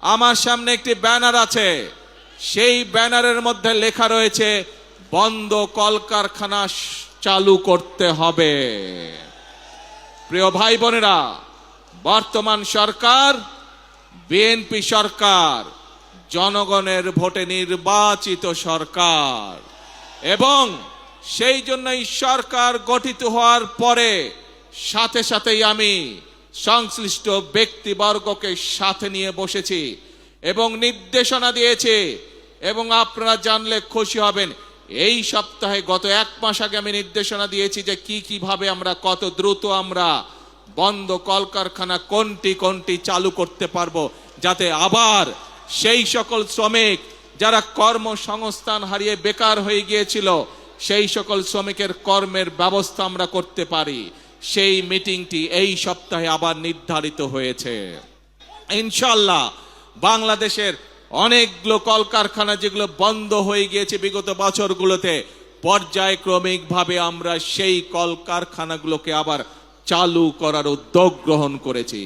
আমার সামনে একটি ব্যানার আছে, সেই ব্যানারের মধ্যে লেখা রয়েছে বন্ধ কলকারখানা চালু করতে হবে। প্রিয় ভাই বোনেরা, বর্তমান সরকার বিএনপি সরকার, জনগণের ভোটে নির্বাচিত সরকার, এবং সেই জন্যই সরকার গঠিত হওয়ার পরে সাথে সাথেই আমি সংশ্লিষ্ট ব্যক্তিবর্গকে সাথে নিয়ে বসেছি এবং নির্দেশনা দিয়েছি। এবং আপনারা জানলে খুশি হবেন, এই সপ্তাহে গত 1 মাস আগে আমি নির্দেশনা দিয়েছি যে কিভাবে আমরা কত দ্রুত আমরা বন্ধ কলকারখানা কোনটি চালু করতে পারবো, যাতে আবার সেই সকল শ্রমিক যারা কর্মসংস্থান হারিয়ে বেকার হয়ে গিয়েছিল সেই সকল শ্রমিকের কর্মের ব্যবস্থা আমরা করতে পারি। সেই মিটিংটি এই সপ্তাহে আবার নির্ধারিত হয়েছে। ইনশাআল্লাহ বাংলাদেশের অনেকগুলো কলকারখানা যেগুলো বন্ধ হয়ে গিয়েছে বিগত বছরগুলোতে, পর্যায়ক্রমিকভাবে আমরা সেই কলকারখানাগুলোকে আবার চালু করার উদ্যোগ গ্রহণ করেছি।